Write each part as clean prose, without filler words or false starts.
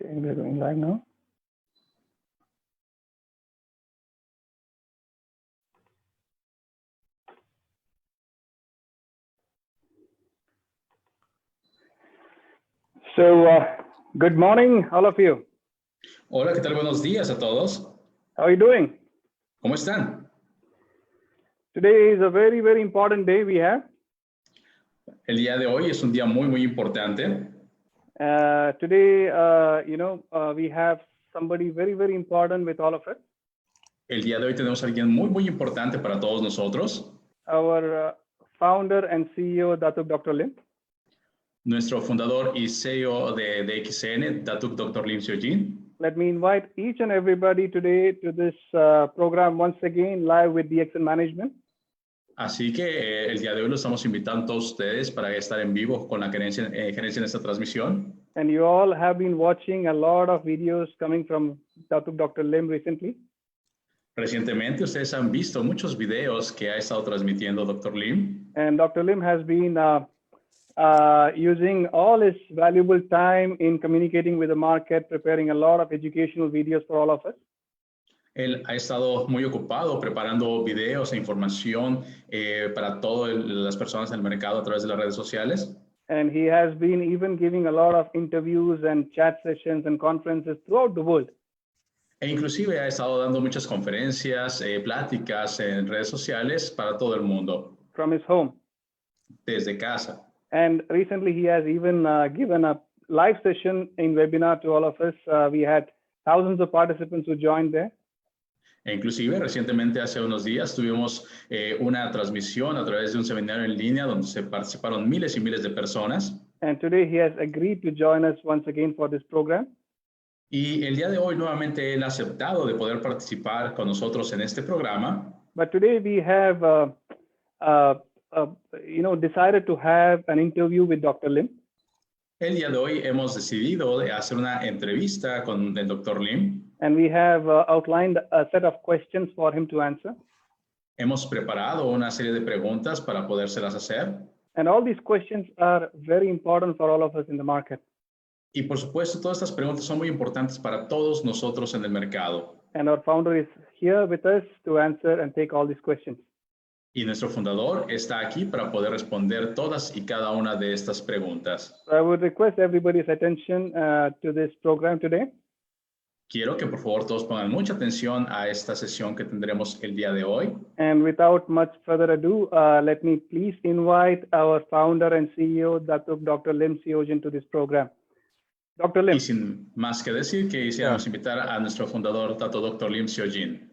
Okay, we're going live now. So, good morning, all of you. Hola, ¿qué tal? Buenos días a todos. How are you doing? ¿Cómo están? Today is a very, very important day we have. El día de hoy es un día muy importante. Today, we have somebody very, very important with all of us. El día de hoy tenemos a alguien muy importante para todos nosotros. Our founder and CEO, Datuk Dr. Lim. Nuestro fundador y CEO de DXN, Datuk Dr. Lim Siow Jin. Let me invite each and everybody today to this program once again live with DXN Management. Así que el día de hoy los estamos invitando a todos ustedes para estar en vivo con la gerencia en esta transmisión. And you all have been watching a lot of videos coming from Datuk Dr. Lim recently. Recientemente ustedes han visto muchos videos que ha estado transmitiendo Dr. Lim. And Dr. Lim has been using all his valuable time in communicating with the market, preparing a lot of educational videos for all of us. Él ha estado muy ocupado preparando videos e información para todas las personas en el mercado a través de las redes sociales. And he has been even giving a lot of interviews and chat sessions and conferences throughout the world. E inclusive ha estado dando muchas conferencias, pláticas en redes sociales para todo el mundo. From his home. Desde casa. And recently he has even given a live session in webinar to all of us. We had thousands of participants who joined there. E inclusive recientemente hace unos días tuvimos una transmisión a través de un seminario en línea donde se participaron miles y miles de personas. And today he has agreed to join us once again for this program. Y el día de hoy nuevamente él ha aceptado de poder participar con nosotros en este programa. But today we have decided to have an interview with Dr. Lim. El día de hoy hemos decidido de hacer una entrevista con el Dr. Lim. And we have outlined a set of questions for him to answer. Hemos preparado una serie de preguntas para podérselas hacer. And all these questions are very important for all of us in the market. Y por supuesto, todas estas preguntas son muy importantes para todos nosotros en el mercado. And our founder is here with us to answer and take all these questions. Y nuestro fundador está aquí para poder responder todas y cada una de estas preguntas. So I would request everybody's attention to this program today. Quiero que por favor todos pongan mucha atención a esta sesión que tendremos el día de hoy. And without much further ado, let me please invite our founder and CEO, Datuk Dr. Lim Siow Jin, to this program. Dr. Lim. Y sin más que decir, quisiéramos invitar a nuestro fundador, Datuk Dr. Lim Siow Jin.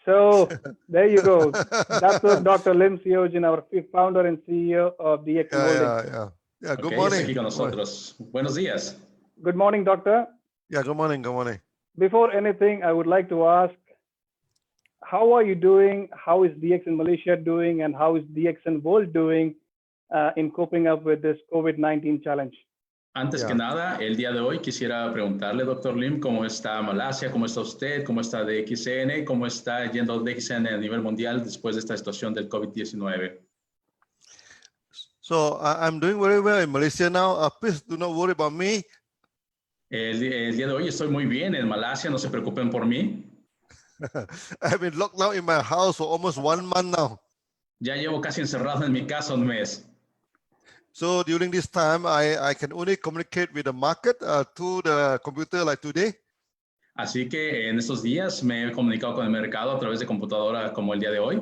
So there you go, Datuk Dr. Lim Siow Jin, our founder and CEO of DXN Holdings. Yeah. Good Okay, morning. está aquí con nosotros. Buenos días. Good morning, doctor. Yeah, good morning. Good morning. Before anything, I would like to ask, how are you doing? How is DXN Malaysia doing? And how is DXN World doing in coping up with this COVID-19 challenge? Antes que nada, el día de hoy quisiera preguntarle, Dr. Lim, ¿cómo está Malasia? ¿Cómo está usted? ¿Cómo está DXN? ¿Cómo está yendo DXN a nivel mundial después de esta situación del COVID-19? So I'm doing very well in Malaysia now. Please do not worry about me. El día de hoy estoy muy bien en Malasia, no se preocupen por mí. I've been locked down in my house for almost 1 month now. Ya llevo casi encerrado en mi casa un mes. So during this time, I can only communicate with the market through the computer like today. Así que en estos días me he comunicado con el mercado a través de computadora como el día de hoy.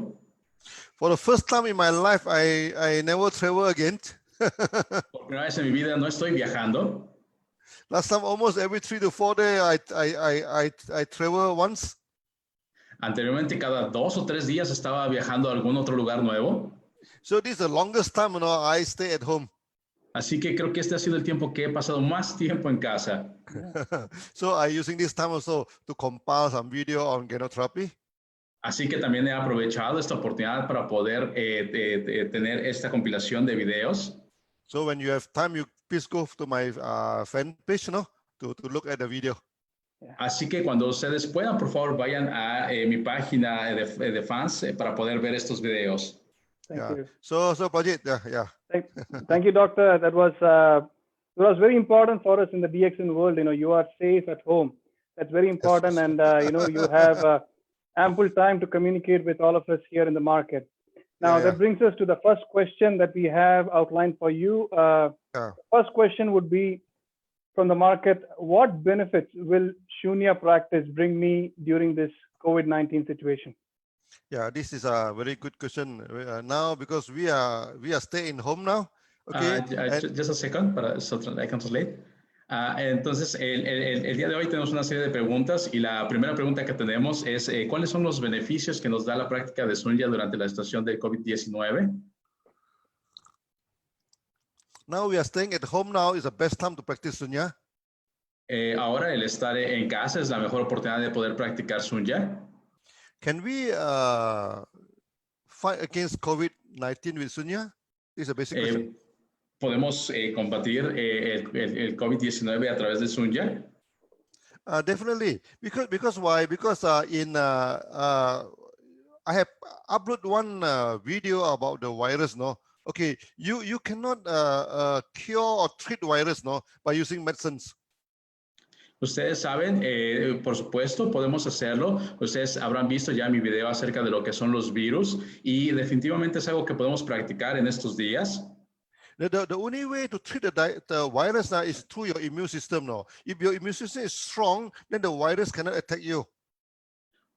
For the first time in my life, I never travel again. Por primera vez en mi vida no estoy viajando. Last time, almost every 3 to 4 days, I travel once. Anteriormente, cada 2 o 3 días estaba viajando a algún otro lugar nuevo. So this is the longest time, I stay at home. Así que creo que este ha sido el tiempo que he pasado más tiempo en casa. So I'm using this time also to compile some video on genotherapy. Así que también he aprovechado esta oportunidad para poder tener esta compilación de videos. So when you have time, you please go to my fan page, to look at the video. Así que cuando ustedes puedan, por favor, vayan a mi página de fans para poder ver estos videos. Thank you. So Bajit, yeah. Thank you, doctor. That was So it's very important for us in the DXN world. You are safe at home. That's very important, Yes. and you have ample time to communicate with all of us here in the market. Now that brings us to the first question that we have outlined for you. The first question would be from the market: what benefits will Shunya practice bring me during this COVID-19 situation? Yeah, this is a very good question. Now, because we are staying home now. Okay. Just a second, so I can translate. Entonces, el día de hoy tenemos una serie de preguntas y la primera pregunta que tenemos es ¿cuáles son los beneficios que nos da la práctica de Sunya durante la situación del COVID-19? Now we are staying at home now is the best time to practice Sunya. Ahora el estar en casa es la mejor oportunidad de poder practicar Sunya. Can we fight against COVID-19 with Sunya? This is a basic question. ¿Podemos combatir el COVID-19 a través de Sunya? Definitely. Because why? Because I have uploaded one video about the virus, no? Okay, you cannot cure or treat virus, no, by using medicines. Ustedes saben, por supuesto, podemos hacerlo. Ustedes habrán visto ya mi video acerca de lo que son los virus y definitivamente es algo que podemos practicar en estos días. The only way to treat the virus now is through your immune system now. If your immune system is strong, then the virus cannot attack you.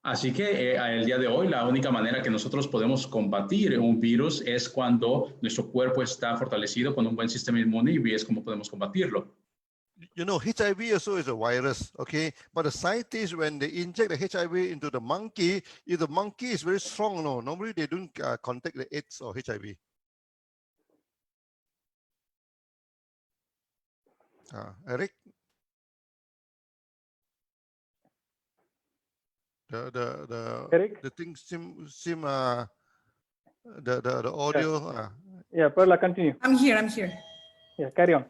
Así que el día de hoy la única manera que nosotros podemos combatir un virus es cuando nuestro cuerpo está fortalecido con un buen sistema inmune y es como podemos combatirlo. HIV also is a virus, okay? But the scientists, when they inject the HIV into the monkey, if the monkey is very strong, no, normally they don't contact the AIDS or HIV. Eric? Eric? The thing seem the audio. Yeah, Perla, continue. I'm here. Yeah, carry on.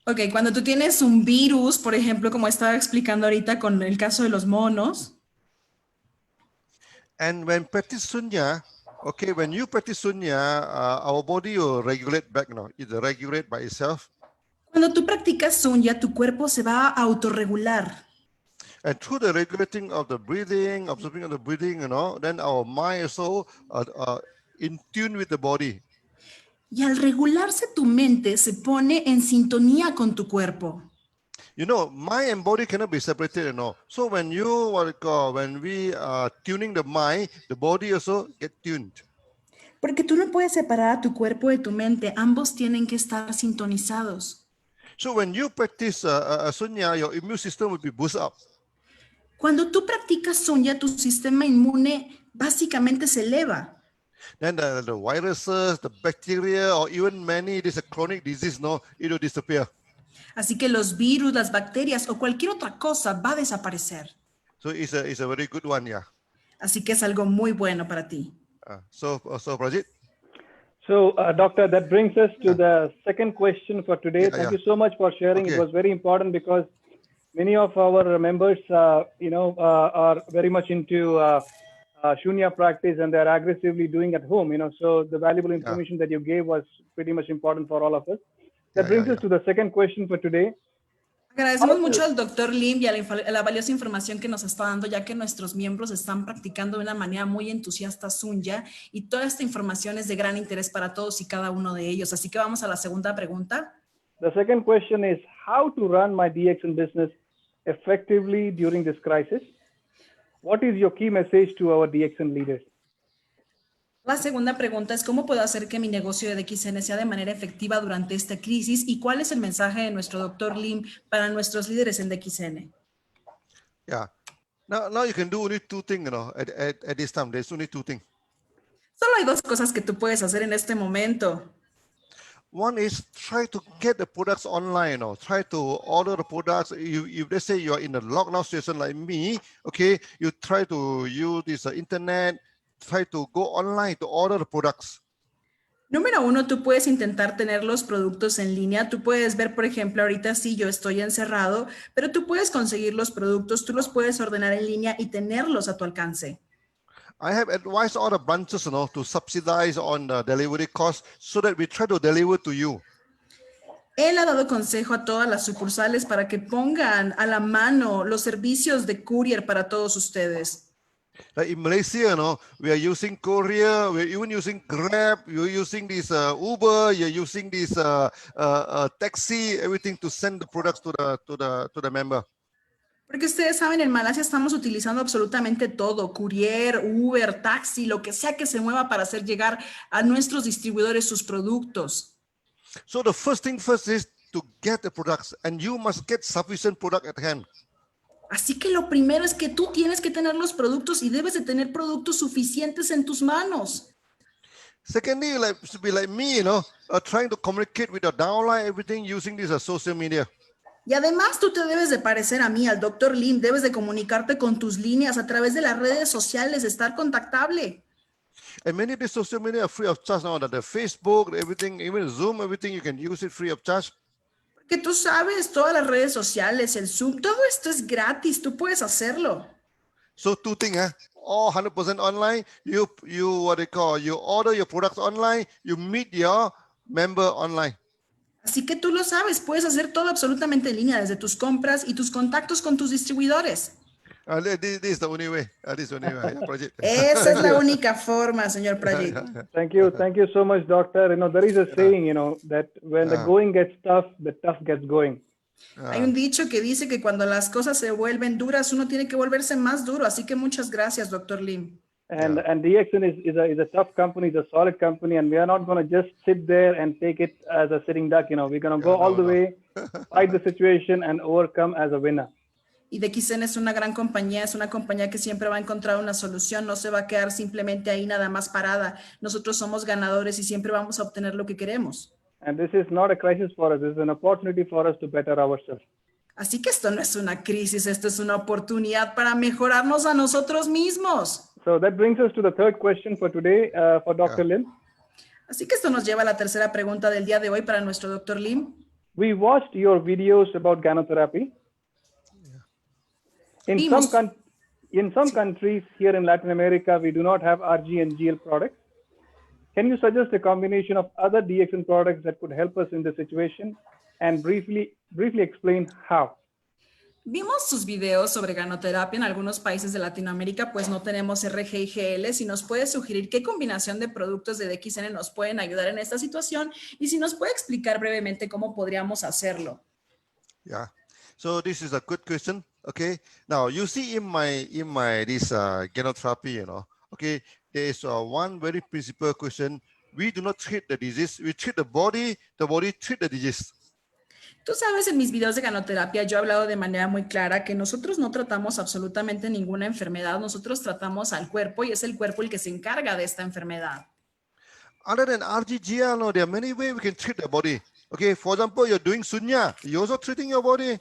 Ok, cuando tú tienes un virus, por ejemplo, como estaba explicando ahorita con el caso de los monos. And when practice Sunya, okay, when you practice Sunya, our body will regulate back now. It will regulate by itself. Cuando tú practicas Sunya, tu cuerpo se va a autorregular. And through the regulating of the breathing, observing of the breathing, then our mind also in tune with the body. Y al regularse tu mente, se pone en sintonía con tu cuerpo. Mind and body cannot be separated, So when when we are tuning the mind, the body also get tuned. Porque tú no puedes separar a tu cuerpo de tu mente. Ambos tienen que estar sintonizados. So when you practice Sunya, your immune system will be boosted up. Cuando tú practicas Sunya, tu sistema inmune básicamente se eleva. Then the viruses, the bacteria, or even many, this chronic disease, it will disappear. Así que los virus, las bacterias o cualquier otra cosa va a desaparecer. So it's a very good one, yeah. Así que es algo muy bueno para ti. So Prajit? So, Doctor, that brings us to the second question for today. Thank you so much for sharing. Okay. It was very important because many of our members, are very much into Shunya practice and they're aggressively doing at home, so the valuable information that you gave was pretty much important for all of us. That brings us to the second question for today. Agradecemos mucho al Dr. Lim y a la valiosa información que nos está dando, ya que nuestros miembros están practicando de una manera muy entusiasta Sunya y toda esta información es de gran interés para todos y cada uno de ellos. Así que vamos a la segunda pregunta. The second question is how to run my DXN business effectively during this crisis. What is your key message to our DXN leaders? La segunda pregunta es ¿cómo puedo hacer que mi negocio de DXN sea de manera efectiva durante esta crisis? ¿Y cuál es el mensaje de nuestro Dr. Lim para nuestros líderes en DXN? Yeah. Now you can do only two things, at this time. There's only two things. Solo hay dos cosas que tú puedes hacer en este momento. One is try to get the products online, try to order the products. If let's say you're in a lockdown situation like me, okay, you try to use this internet, try to go online to order the products. Número uno, tú puedes intentar tener los productos en línea. Tú puedes ver, por ejemplo, ahorita sí yo estoy encerrado, pero tú puedes conseguir los productos, tú los puedes ordenar en línea y tenerlos a tu alcance. I have advised all the branches, to subsidize on the delivery cost so that we try to deliver to you. Él ha dado consejo a todas las sucursales para que pongan a la mano los servicios de courier para todos ustedes. Like in Malaysia, we are using courier, we're even using Grab, you're using this Uber, you're using this taxi, everything to send the products to the member. Porque ustedes saben, en Malasia estamos utilizando absolutamente todo, courier, Uber, taxi, lo que sea que se mueva para hacer llegar a nuestros distribuidores sus productos. So the first thing first is to get the products, and you must get sufficient product at hand. Así que lo primero es que tú tienes que tener los productos y debes de tener productos suficientes en tus manos. Secondly, to be like me, trying to communicate with the downline, everything using this social media. Y además tú te debes de parecer a mí, al Dr. Lim, debes de comunicarte con tus líneas a través de las redes sociales, estar contactable. And many of the social media are free of charge now, that the Facebook, everything, even Zoom, everything, you can use it free of charge. Porque tú sabes, todas las redes sociales, el Zoom, todo esto es gratis, tú puedes hacerlo. So two things, all 100% online, you order your products online, you meet your member online. Así que tú lo sabes, puedes hacer todo absolutamente en línea, desde tus compras y tus contactos con tus distribuidores. This is the only way. This is the only way. Project. Esa es la única forma, señor Prajit. Thank you so much, doctor. There is a saying, that when the going gets tough, the tough gets going. Hay un dicho que dice que cuando las cosas se vuelven duras, uno tiene que volverse más duro. Así que muchas gracias, Dr. Lim. And DXN is a tough company, it's a solid company, and we are not going to just sit there and take it as a sitting duck. We're going to go all the way, fight the situation, and overcome as a winner. Y DXN es una gran compañía, es una compañía que siempre va a encontrar una solución, no se va a quedar simplemente ahí nada más parada. Nosotros somos ganadores y siempre vamos a obtener lo que queremos. And this is not a crisis for us, this is an opportunity for us to better ourselves. Así que esto no es una crisis, esto es una oportunidad para mejorarnos a nosotros mismos. So that brings us to the third question for today for Dr. Lim. Así que esto nos lleva a la tercera pregunta del día de hoy para nuestro Dr. Lim. We watched your videos about gynotherapy. In some countries here in Latin America, we do not have RG and GL products. Can you suggest a combination of other DXN products that could help us in this situation, and briefly explain how? Vimos sus videos sobre ganoterapia en algunos países de Latinoamérica, pues no tenemos RG y GL. Si nos puede sugerir qué combinación de productos de DXN nos pueden ayudar en esta situación y si nos puede explicar brevemente cómo podríamos hacerlo. Yeah, so this is a good question. Okay, now you see in my this gynotherapy, okay, there is one very principal question. We do not treat the disease, we treat the body treat the disease. Tú sabes, en mis videos de ganoterapia yo he hablado de manera muy clara que nosotros no tratamos absolutamente ninguna enfermedad, nosotros tratamos al cuerpo y es el cuerpo el que se encarga de esta enfermedad. Other than RGGL, there are many ways we can treat the body. Okay, for example, you're doing sunya, you're also treating your body.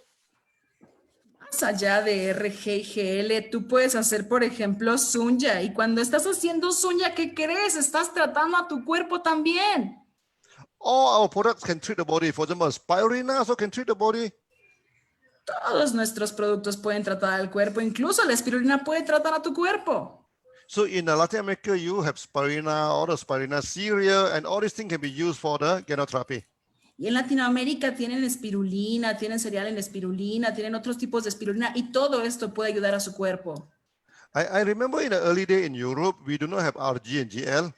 Más allá de RG y GL, tú puedes hacer, por ejemplo, sunya. Y cuando estás haciendo sunya, ¿qué crees? Estás tratando a tu cuerpo también. All our products can treat the body. For example, spirulina also can treat the body. Todos nuestros productos pueden tratar al cuerpo. Incluso la espirulina puede tratar a tu cuerpo. So in Latin America, you have spirulina, all the spirulina cereal, and all these things can be used for the gynotherapy. Y en Latinoamérica tienen espirulina, tienen cereal en espirulina, tienen otros tipos de espirulina y todo esto puede ayudar a su cuerpo. I remember in the early day in Europe, we do not have RG and GL.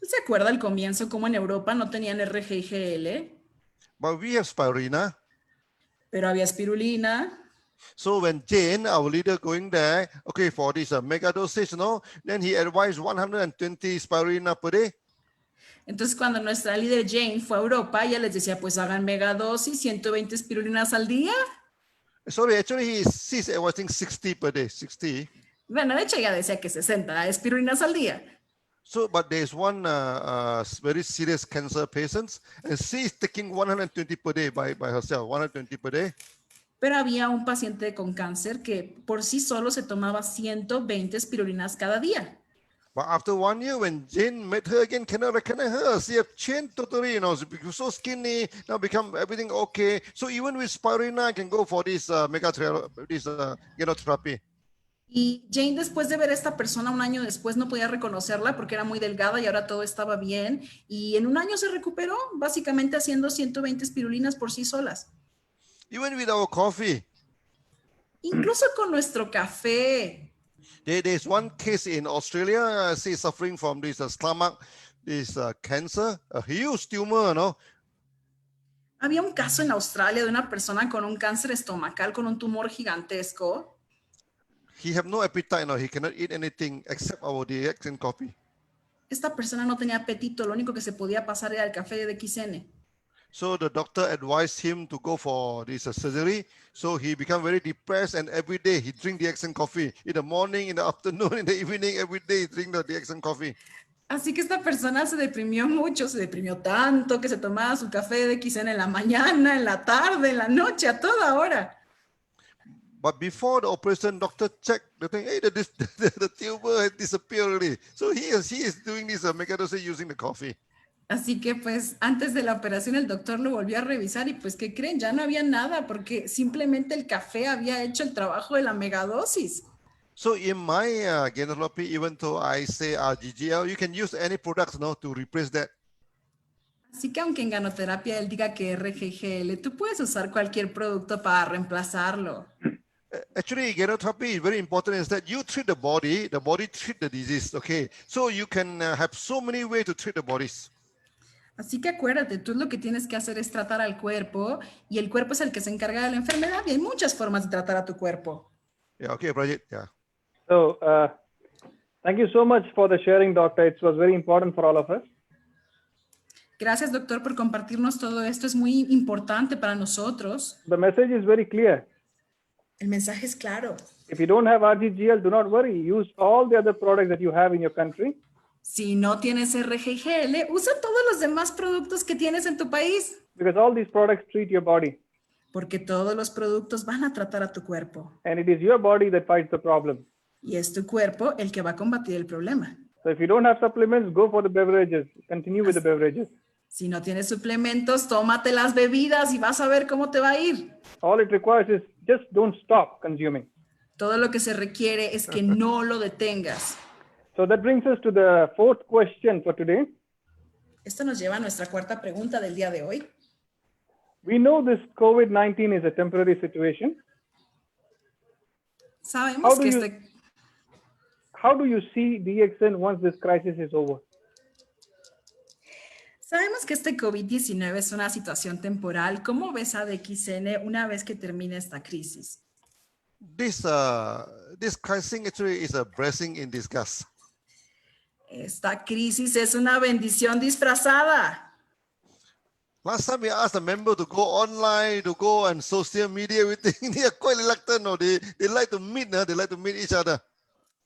¿Se acuerda al comienzo cómo en Europa no tenían RG y GL? But we have spirulina. Pero había espirulina. So when Jane, our leader, going there, okay, for this mega dosage, then he advised 120 spirulina per day. Entonces, cuando nuestra líder Jane fue a Europa, ella les decía, pues hagan megadosis, 120 espirulinas al día. Sorry, actually, he's advising 60 per day, 60. Bueno, de hecho, ella decía que 60 espirulinas al día. So, but there's one very serious cancer patient, and she is taking 120 per day by herself, 120 per day. Pero había un paciente con cáncer que por sí solo se tomaba 120 espirulinas cada día. But after 1 year, when Jane met her again, cannot recognize her. She have changed totally, she become so skinny, now become everything okay. So even with spirulina, I can go for this gynotherapy. Y Jane, después de ver a esta persona un año después, no podía reconocerla porque era muy delgada y ahora todo estaba bien. Y en un año se recuperó, básicamente haciendo 120 espirulinas por sí solas. Even with our coffee, Incluso con nuestro café. there's one case in Australia. She's suffering from this stomach, this cancer, a huge tumor, no? Había un caso en Australia de una persona con un cáncer estomacal, con un tumor gigantesco. He have no appetite, no. He cannot eat anything except our DX and coffee. Esta persona no tenía apetito, lo único que se podía pasar era el café de XN. So the doctor advised him to go for this surgery. So he became very depressed, and every day he drink DX and coffee. In the morning, in the afternoon, in the evening, every day he drink the DX and coffee. Así que esta persona se deprimió mucho, se deprimió tanto que se tomaba su café de XN en la mañana, en la tarde, en la noche, a toda hora. But before the operation, doctor checked the thing. Hey, the tumor had disappeared already. So he is doing this mechanism using the coffee. Así que pues antes de la operación el doctor lo volvió a revisar y pues ¿qué creen? Ya no había nada porque simplemente el café había hecho el trabajo de la megadosis. So in my gynecology, even though I say GGL, you can use any products now to replace that. Así que aunque en ganoterapia él diga que RGGL, tú puedes usar cualquier producto para reemplazarlo. Actually, gynecology is very important is that you treat the body treat the disease, okay? So you can have so many ways to treat the bodies. Así que acuérdate, tú lo que tienes que hacer es tratar al cuerpo y el cuerpo es el que se encarga de la enfermedad y hay muchas formas de tratar a tu cuerpo. Yeah, okay, Project, yeah. So thank you so much for the sharing, doctor. It was very important for all of us. Gracias, doctor, por compartirnos todo esto. Es muy importante para nosotros. The message is very clear. El mensaje es claro. If you don't have RGGL, do not worry. Use all the other products that you have in your country. Si no tienes RGGL, usa todos los demás productos que tienes en tu país. Because all these products treat your body. Porque todos los productos van a tratar a tu cuerpo. And it is your body that fights the problem. Y es tu cuerpo el que va a combatir el problema. So if you don't have supplements, go for the beverages. Continue with the beverages. Si no tienes suplementos, tómate las bebidas y vas a ver cómo te va a ir. All it requires is just don't stop consuming. Todo lo que se requiere es que no lo detengas. So that brings us to the fourth question for today. Esto nos lleva a nuestra cuarta pregunta del día de hoy. We know this COVID-19 is a temporary situation. Sabemos que How do you see DXN once this crisis is over? Sabemos que este COVID-19 es una situación temporal. ¿Cómo ves a DXN una vez que termine esta crisis? This crisis actually is a blessing in disguise. Esta crisis es una bendición disfrazada. Last time we asked a member to go online, to go on social media, everything, they are quite reluctant. No? They like to meet, they like to meet each other.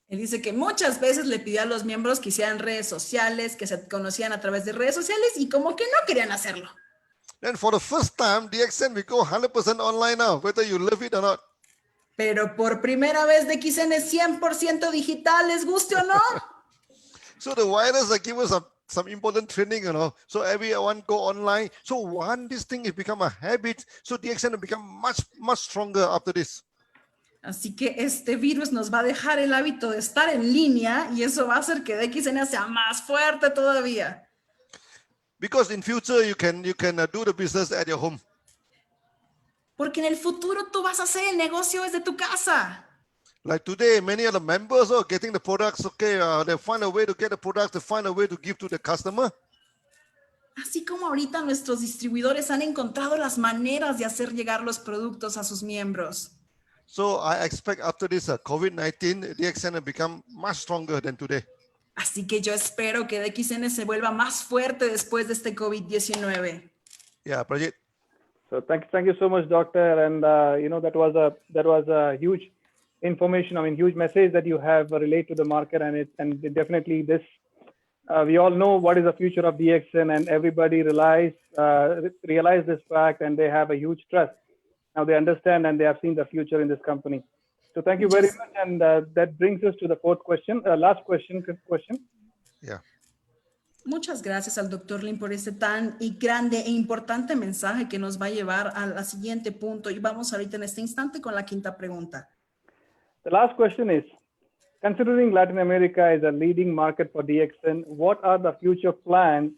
Él dice que muchas veces le pidió a los miembros que hicieran redes sociales, que se conocían a través de redes sociales y como que no querían hacerlo. And for the first time, DXN, we go 100% online now, whether you love it or not. Pero por primera vez DXN es 100% digital, les guste o no. So the virus give us some important training, So everyone go online. So once this thing has become a habit, so DXN will become much stronger after this. Así que este virus nos va a dejar el hábito de estar en línea y eso va a hacer que DXN sea más fuerte todavía. Because in future you can do the business at your home. Porque en el futuro tú vas a hacer el negocio desde tu casa. Like today, many of the members are getting the products. Okay, they find a way to get the products. They find a way to give to the customer. Así como ahorita nuestros distribuidores han encontrado las maneras de hacer llegar los productos a sus miembros. So I expect after this COVID-19, DXN will become much stronger than today. Así que yo espero que DXN se vuelva más fuerte después de este COVID-19. Yeah, Project. So thank you so much, doctor. And that was a huge information. I mean, huge message that you have relayed to the market, and definitely this. We all know what is the future of DXN, and everybody realize this fact, and they have a huge trust. Now they understand and they have seen the future in this company. So thank you very much. And that brings us to the fourth question, last question. Yeah. Muchas gracias al Dr. Lim por este tan grande e importante mensaje que nos va a llevar al siguiente punto. Y vamos ahorita en este instante con la quinta pregunta. The last question is, Considering Latin America is a leading market for DXN, what are the future plans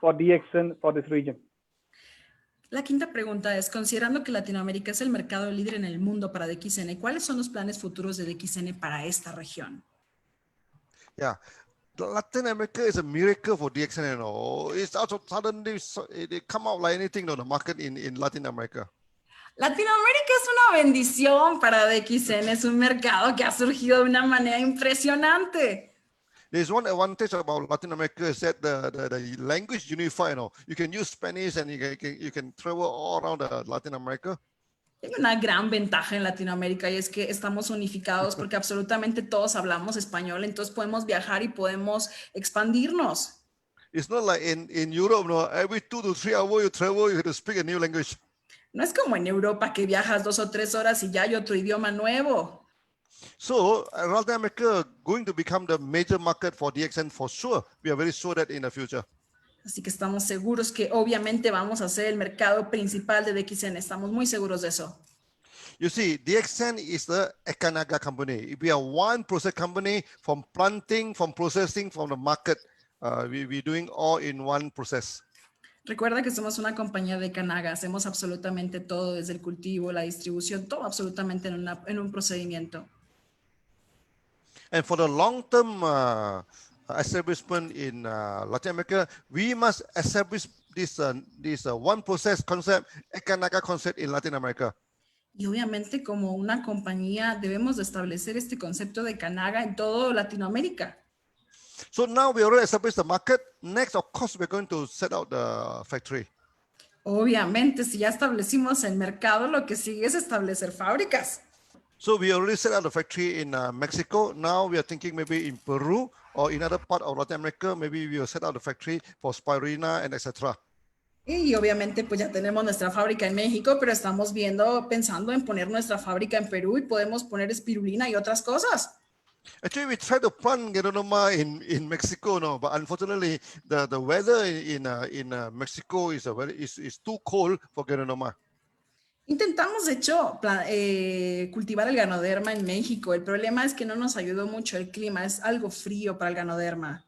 for DXN for this region? La quinta pregunta es, considerando que Latinoamérica es el mercado líder en el mundo para DXN, ¿cuáles son los planes futuros de DXN para esta región? Yeah, Latin America is a miracle for DXN. You know, it's also suddenly it come out like anything. You know, the market in Latin America. Latinoamérica es una bendición para DXN, es un mercado que ha surgido de una manera impresionante. There's one advantage about Latin America is that the language unified. You know, you can use Spanish and you can travel all around Latin America. Hay una gran ventaja en Latinoamérica y es que estamos unificados porque absolutamente todos hablamos español, entonces podemos viajar y podemos expandirnos. It's not like in Europe. No, every 2 to 3 hours you travel, you have to speak a new language. No es como en Europa que viajas 2 o 3 horas y ya hay otro idioma nuevo. So Latin America going to become the major market for DXN for sure. We are very sure that in the future. Así que estamos seguros que obviamente vamos a ser el mercado principal de DXN. Estamos muy seguros de eso. You see, DXN is the Ekanaga company. We are one process company from planting, from processing, from the market. We're doing all in one process. Recuerda que somos una compañía de Kanaga. Hacemos absolutamente todo desde el cultivo, la distribución, todo absolutamente en un procedimiento. And for the long-term establishment in Latin America, we must establish this one process concept, Ekanaga concept in Latin America. Y obviamente como una compañía debemos de establecer este concepto de Kanaga en todo Latinoamérica. So now we already established the market. Next, of course, we're going to set out the factory. Obviamente, si ya establecimos el mercado, lo que sigue es establecer fábricas. So we already set out the factory in Mexico. Now we are thinking maybe in Peru or in other part of Latin America, maybe we will set out the factory for spirulina and etc. Y obviamente pues ya tenemos nuestra fábrica en México, pero estamos pensando en poner nuestra fábrica en Perú y podemos poner espirulina y otras cosas. Actually, we tried to plant Geronoma in Mexico, no, but unfortunately, the weather in Mexico is too cold for Geronoma. Intentamos, de hecho, cultivar el ganoderma en México. El problema es que no nos ayudó mucho el clima. Es algo frío para el ganoderma.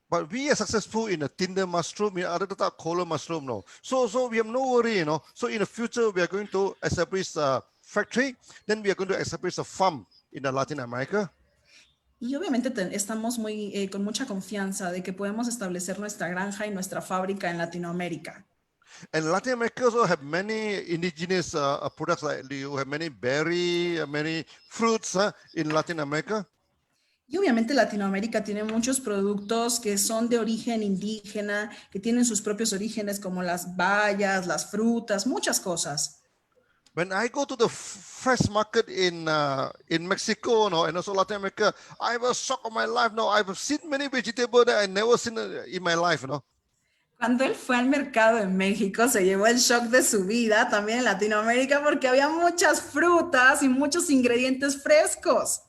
But we are successful in the tinder mushroom, in other color mushroom, no. So we have no worry, you know. So in the future, we are going to establish a factory. Then we are going to establish a farm in Latin America. Y obviamente estamos con mucha confianza de que podemos establecer nuestra granja y nuestra fábrica en Latinoamérica. And Latin America also have many indigenous products, like you have many berry, many fruits in Latin America. Y obviamente Latinoamérica tiene muchos productos que son de origen indígena, que tienen sus propios orígenes como las bayas, las frutas, muchas cosas. When I go to the fresh market in Mexico, no, and also Latin America, I was shocked of my life. No, I've seen many vegetables that I never seen in my life, no. Cuando él fue al mercado en México, se llevó el shock de su vida, también en Latinoamérica, porque había muchas frutas y muchos ingredientes frescos.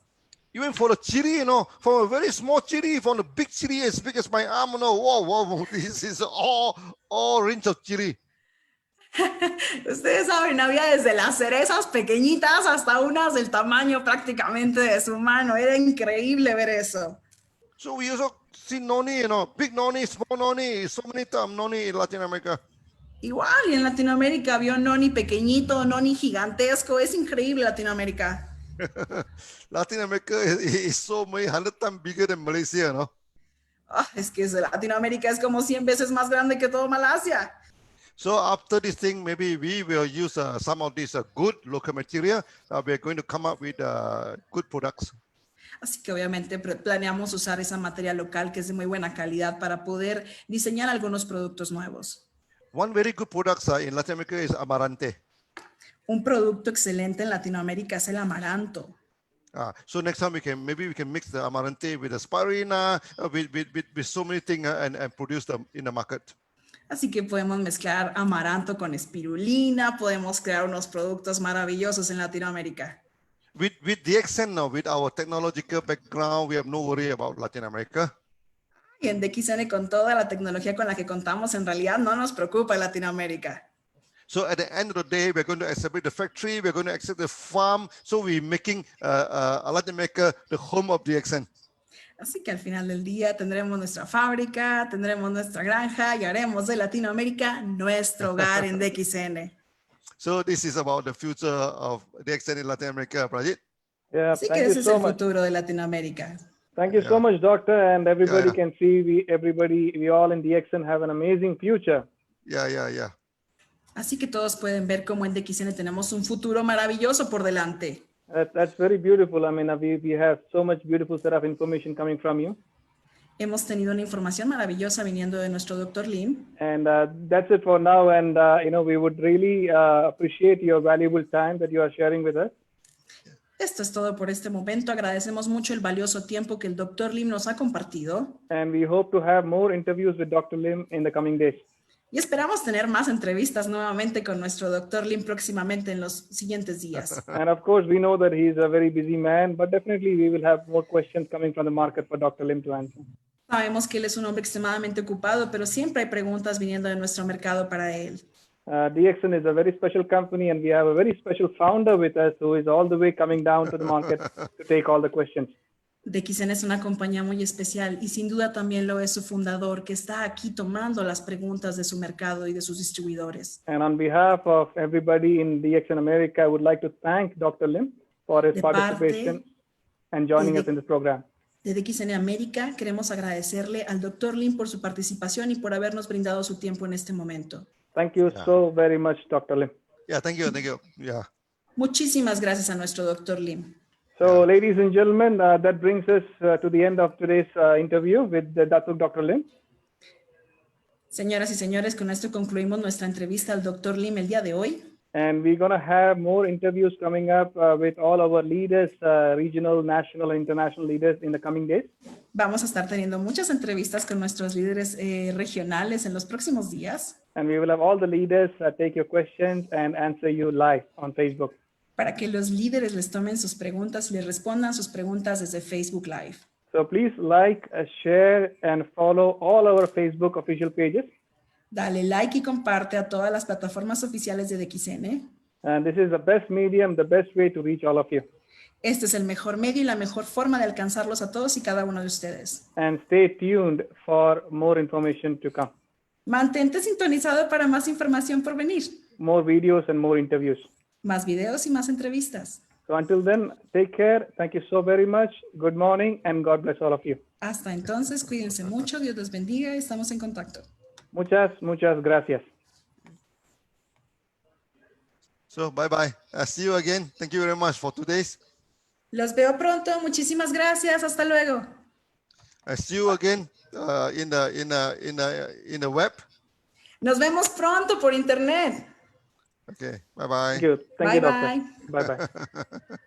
Even for the chili, you know, from a very small chili, from the big chili as big as my arm, no, wow, this is all range of chili. Ustedes saben, había desde las cerezas pequeñitas hasta unas del tamaño prácticamente de su mano. Era increíble ver eso. So we also see noni, you know, big noni, small noni, so many times noni in Latin America. Igual, y en Latinoamérica vio noni pequeñito, noni gigantesco. Es increíble Latinoamérica. Latin America is so many 100 times bigger than Malaysia, no? Es que Latinoamérica es como 100 veces más grande que todo Malasia. So after this thing, maybe we will use some of this good local material. We are going to come up with good products. Así que obviamente planeamos usar esa materia local que es de muy buena calidad para poder diseñar algunos productos nuevos. One very good product in Latin America is amarante. Un producto excelente en Latinoamérica es el amaranto. So next time we can mix the amarante with the spirulina, with so many things and produce them in the market. Así que podemos mezclar amaranto con espirulina, podemos crear unos productos maravillosos en Latinoamérica. With DXN now, with our technological background, we have no worry about Latin America. Y en DXN con toda la tecnología con la que contamos, en realidad no nos preocupa Latinoamérica. So at the end of the day, we're going to establish the factory, we're going to accept the farm. So we're making Latin America the home of DXN. Así que al final del día tendremos nuestra fábrica, tendremos nuestra granja y haremos de Latinoamérica nuestro hogar en DXN. So this is about the future of DXN in Latin America, Prajit. Yeah, Así que thank you ese es so el much. futuro de Latinoamérica. Thank you Yeah. so much, Doctor. And everybody Yeah. can see we all in DXN have an amazing future. Yeah. Así que todos pueden ver cómo en DXN tenemos un futuro maravilloso por delante. That's very beautiful. I mean, we have so much beautiful set of information coming from you. Hemos tenido una información maravillosa viniendo de nuestro Dr. Lim. And that's it for now. And, we would really appreciate your valuable time that you are sharing with us. Esto es todo por este momento. Agradecemos mucho el valioso tiempo que el Dr. Lim nos ha compartido. And we hope to have more interviews with Dr. Lim in the coming days. Y esperamos tener más entrevistas nuevamente con nuestro Dr. Lim próximamente en los siguientes días. And of course, we know that he's a very busy man, but definitely we will have more questions coming from the market for Dr. Lim to answer. Sabemos que él es un hombre extremadamente ocupado, pero siempre hay preguntas viniendo de nuestro mercado para él. DXN is a very special company, and we have a very special founder with us who is all the way coming down to the market to take all the questions. DXN es una compañía muy especial y sin duda también lo es su fundador, que está aquí tomando las preguntas de su mercado y de sus distribuidores. And on behalf of everybody in DXN America, I would like to thank Dr. Lim for his De participation and joining us in this program. De DXN América queremos agradecerle al Dr. Lim por su participación y por habernos brindado su tiempo en este momento. Thank you so very much, Dr. Lim. Yeah, thank you. Yeah. Muchísimas gracias a nuestro Dr. Lim. So, ladies and gentlemen, that brings us to the end of today's interview with the Datuk Dr. Lim. Señoras y señores, con esto concluimos nuestra entrevista al Dr. Lim el día de hoy. And we're going to have more interviews coming up with all our leaders, regional, national, and international leaders in the coming days. Vamos a estar teniendo muchas entrevistas con nuestros líderes regionales en los próximos días. And we will have all the leaders take your questions and answer you live on Facebook. Para que los líderes les tomen sus preguntas y les respondan sus preguntas desde Facebook Live. So please like, share, and follow all our Facebook official pages. Dale like y comparte a todas las plataformas oficiales de DXN. And this is the best medium, the best way to reach all of you. Este es el mejor medio y la mejor forma de alcanzarlos a todos y cada uno de ustedes. And stay tuned for more information to come. Mantente sintonizado para más información por venir. More videos and more interviews. Más videos y más entrevistas. So until then, take care. Thank you so very much. Good morning and God bless all of you. Hasta entonces, cuídense mucho. Dios les bendiga y estamos en contacto. Muchas gracias. So bye-bye. See you again. Thank you very much for today's. Los veo pronto. Muchísimas gracias. Hasta luego. See you again in the web. Nos vemos pronto por internet. Okay. Bye-bye. Thank you, Bye, doctor. bye. Bye-bye.